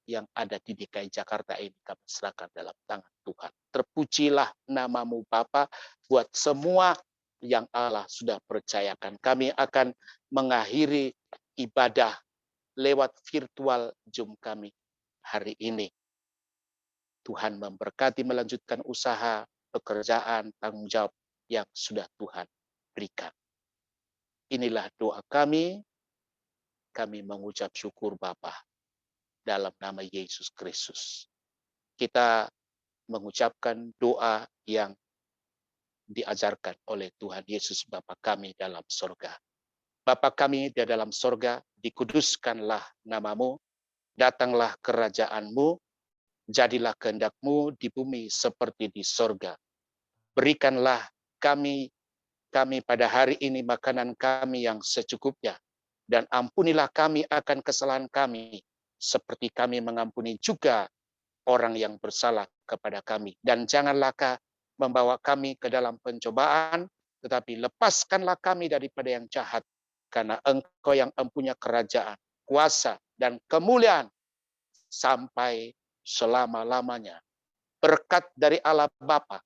Speaker 7: yang ada di DKI Jakarta ini, kami serahkan dalam tangan Tuhan. Terpujilah nama-Mu Bapa buat semua yang Allah sudah percayakan. Kami akan mengakhiri ibadah lewat virtual Zoom kami hari ini. Tuhan memberkati melanjutkan usaha, pekerjaan, tanggung jawab yang sudah Tuhan berikan. Inilah doa kami. Kami mengucap syukur Bapa dalam nama Yesus Kristus. Kita mengucapkan doa yang diajarkan oleh Tuhan Yesus Bapa kami dalam sorga. Bapa kami di dalam sorga, dikuduskanlah nama-Mu, datanglah kerajaan-Mu, jadilah kehendak-Mu di bumi seperti di sorga. Berikanlah kami kami pada hari ini makanan kami yang secukupnya. Dan ampunilah kami akan kesalahan kami, seperti kami mengampuni juga orang yang bersalah kepada kami. Dan janganlah membawa kami ke dalam pencobaan, tetapi lepaskanlah kami daripada yang jahat. Karena Engkau yang mempunyai kerajaan, kuasa, dan kemuliaan sampai selama-lamanya. Berkat dari Allah Bapa,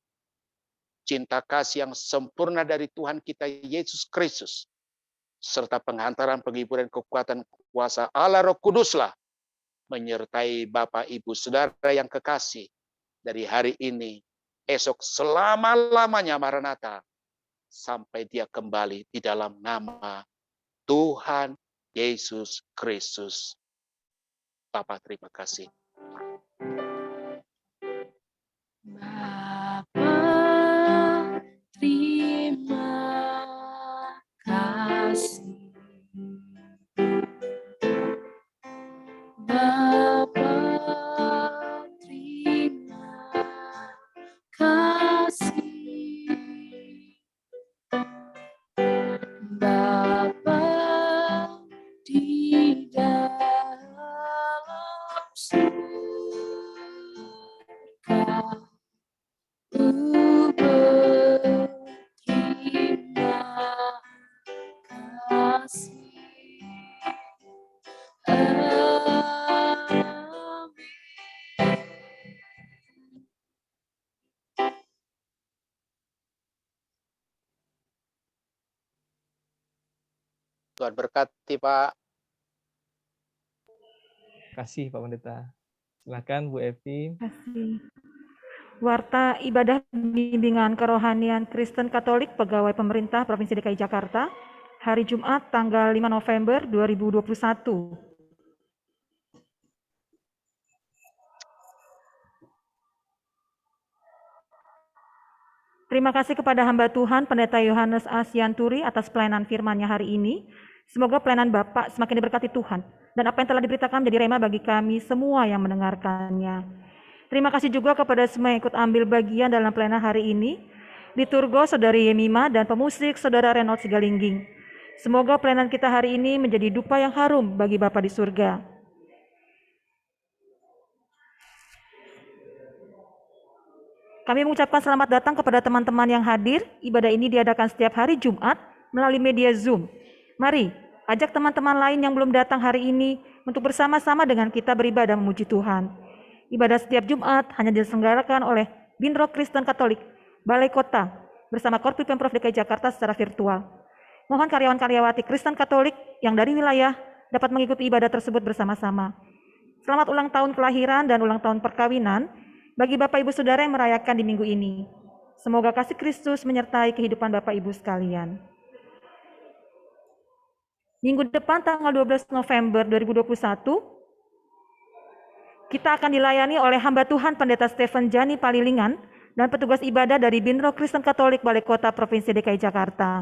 Speaker 7: cinta kasih yang sempurna dari Tuhan kita Yesus Kristus, serta penghantaran penghiburan kekuatan kuasa Allah Roh Kuduslah menyertai Bapak Ibu Saudara yang kekasih dari hari ini, esok selama-lamanya Maranatha, sampai Dia kembali di dalam nama Tuhan Yesus Kristus. Bapak terima kasih.
Speaker 6: Bapa, terima kasih. Bapa, terima kasih. Bapa di dalam surga, berterima kasih.
Speaker 7: Tuhan berkati Pak.
Speaker 2: Terima kasih Pak Pendeta. Silakan Bu Evi.
Speaker 5: Terima kasih. Warta Ibadah Bimbingan Kerohanian Kristen Katolik Pegawai Pemerintah Provinsi DKI Jakarta, hari Jumat tanggal 5 November 2021. Terima kasih kepada hamba Tuhan Pendeta Yohanes Asyanturi atas pelayanan firman-Nya hari ini. Semoga pelayanan Bapak semakin diberkati Tuhan dan apa yang telah diberitakan menjadi rema bagi kami semua yang mendengarkannya. Terima kasih juga kepada semua yang ikut ambil bagian dalam pelayanan hari ini. Liturgo Saudari Yemima dan pemusik Saudara Renold Sigalingging. Semoga pelayanan kita hari ini menjadi dupa yang harum bagi Bapa di surga. Kami mengucapkan selamat datang kepada teman-teman yang hadir. Ibadah ini diadakan setiap hari Jumat melalui media Zoom. Mari, ajak teman-teman lain yang belum datang hari ini untuk bersama-sama dengan kita beribadah memuji Tuhan. Ibadah setiap Jumat hanya diselenggarakan oleh Binro Kristen Katolik, Balai Kota, bersama Korpi Pemprov DKI Jakarta secara virtual. Mohon karyawan-karyawati Kristen Katolik yang dari wilayah dapat mengikuti ibadah tersebut bersama-sama. Selamat ulang tahun kelahiran dan ulang tahun perkawinan bagi Bapak Ibu Saudara yang merayakan di minggu ini. Semoga kasih Kristus menyertai kehidupan Bapak Ibu sekalian. Minggu depan tanggal 12 November 2021, kita akan dilayani oleh hamba Tuhan Pendeta Stephen Jani Palilingan dan petugas ibadah dari Binro Kristen Katolik Balai Kota Provinsi DKI Jakarta.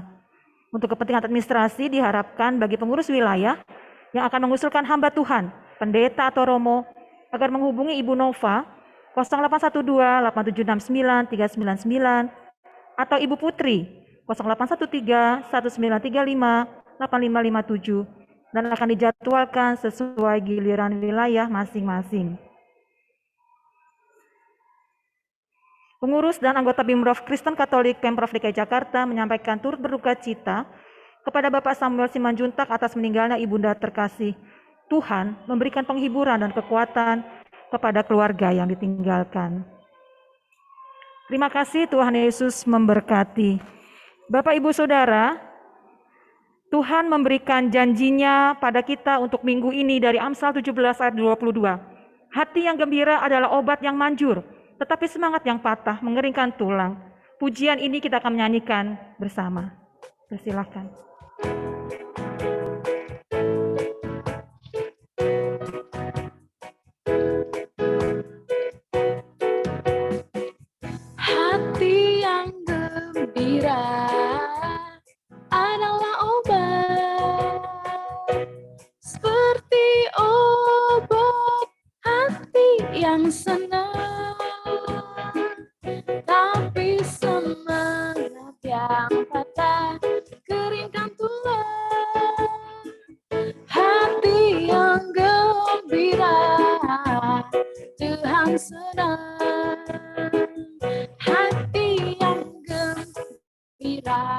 Speaker 5: Untuk kepentingan administrasi diharapkan bagi pengurus wilayah yang akan mengusulkan hamba Tuhan, pendeta atau romo, agar menghubungi Ibu Nova 0812-8769-399 atau Ibu Putri 0813-1935-8557 dan akan dijadwalkan sesuai giliran wilayah masing-masing. Pengurus dan anggota Bimprov Kristen Katolik Pemprov DKI Jakarta menyampaikan turut berduka cita kepada Bapak Samuel Simanjuntak atas meninggalnya ibunda terkasih. Tuhan memberikan penghiburan dan kekuatan kepada keluarga yang ditinggalkan. Terima kasih, Tuhan Yesus memberkati. Bapak Ibu Saudara, Tuhan memberikan janjinya pada kita untuk minggu ini dari Amsal 17 ayat 22. Hati yang gembira adalah obat yang manjur, tetapi semangat yang patah mengeringkan tulang. Pujian ini kita akan menyanyikan bersama. Persilahkan.
Speaker 6: Hati yang gembira adalah obat, seperti obat hati yang senang, tapi semangat yang patah Tuhan senang. Hati yang gembira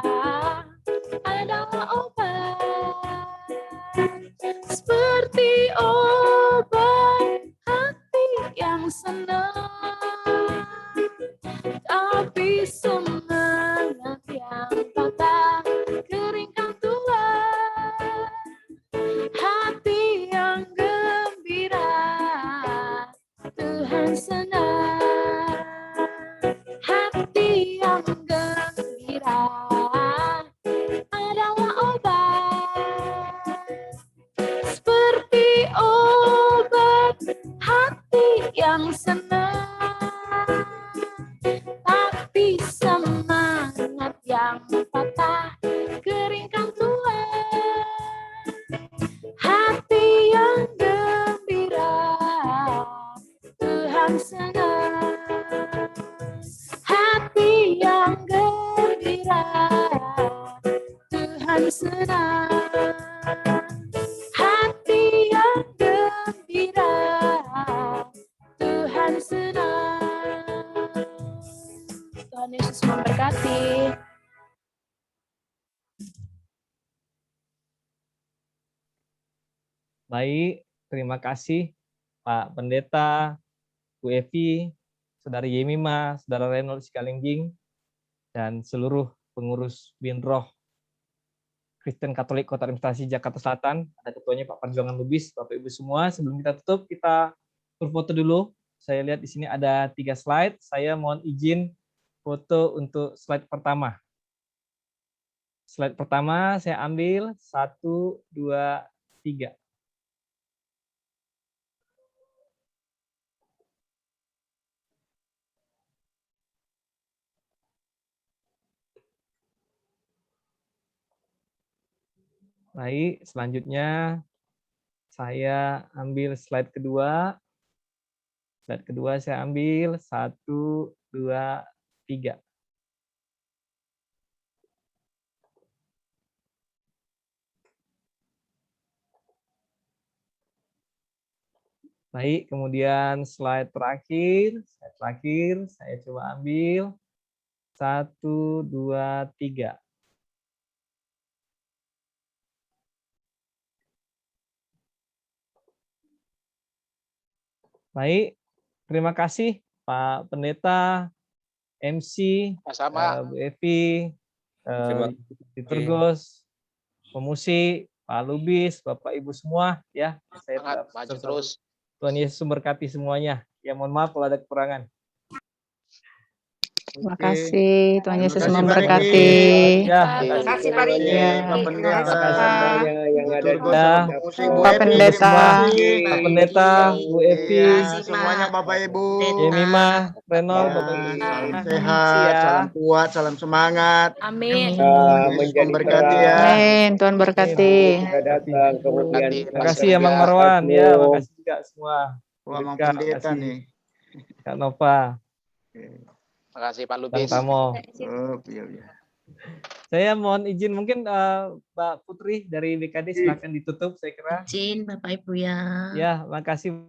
Speaker 6: adalah obat, seperti obat hati yang senang. Tapi semangat yang patah keringkan Tuhan. Hati yang gembira Tuhan senang. Hati yang gembira adalah obat, seperti obat hati yang senang. Tapi semangat yang patah keringkan Tuhan. Hati yang gembira Tuhan senang. Hati yang gembira Tuhan senang. Hati yang gembira Tuhan senang. Tuhan Yesus memberkati.
Speaker 2: Baik, terima kasih Pak Pendeta, Bu Evi, Saudara Yemima, Saudara Reynold Sikalengging, dan seluruh pengurus Binroh Kristen Katolik Kota Administrasi Jakarta Selatan. Ada ketuanya Pak Perjuangan Lubis, Bapak Ibu semua. Sebelum kita tutup, kita berfoto dulu. Saya lihat di sini ada 3 slide. Saya mohon izin foto untuk slide pertama. Slide pertama saya ambil 1, 2, 3. Baik, selanjutnya saya ambil slide kedua. Slide kedua saya ambil 1, 2, 3. Baik, kemudian slide terakhir saya coba ambil 1, 2, 3. Baik, terima kasih Pak Pendeta, MC,
Speaker 7: Sama.
Speaker 2: Bu Evi, Liturgos, pemusik, Pak Lubis, Bapak Ibu semua ya. Saya
Speaker 7: Semangat, maju terus.
Speaker 2: Tuhan Yesus memberkati semuanya. Ya mohon maaf kalau ada kekurangan.
Speaker 8: Terima kasih, Tuhan Yesus
Speaker 1: Terima kasih, Pak
Speaker 8: memberkati.
Speaker 2: Ya,
Speaker 1: Terima kasih Pak Riki,
Speaker 8: Ya.
Speaker 1: Pak Pendeta,
Speaker 3: yang ada di
Speaker 1: Liturgos,
Speaker 2: Ya.
Speaker 1: pemusik, Bu
Speaker 8: Pak
Speaker 1: Evi,
Speaker 8: Pendeta.
Speaker 1: terima kasih.
Speaker 2: Pak Pendeta, Bu Evi,
Speaker 1: Iya,
Speaker 4: kasih,
Speaker 1: semuanya
Speaker 4: Pak.
Speaker 1: Bapak Ibu.
Speaker 2: Yemima, Reynold,
Speaker 1: Ya,
Speaker 2: Bapak Ibu.
Speaker 1: salam
Speaker 2: Permisi
Speaker 1: sehat,
Speaker 2: ya.
Speaker 1: salam kuat, salam semangat.
Speaker 6: Amin.
Speaker 1: Yesus
Speaker 3: menjadi
Speaker 1: memberkati
Speaker 3: terang.
Speaker 1: ya.
Speaker 8: Amin, Tuhan berkati.
Speaker 3: Kita datang kemudian
Speaker 2: Terima kasih ya Mang Marwan, ya makasih juga semua.
Speaker 1: Wah, Mang
Speaker 2: Terima
Speaker 1: Pendeta
Speaker 2: kasih.
Speaker 1: nih.
Speaker 2: Kak Nova,
Speaker 7: Terima kasih Pak
Speaker 2: Bang
Speaker 7: Lubis.
Speaker 2: Tamo.
Speaker 1: Oh, iya.
Speaker 2: Saya mohon izin mungkin Mbak Putri dari BKD silakan ditutup saya kira.
Speaker 4: Izin Bapak Ibu ya.
Speaker 2: Ya, makasih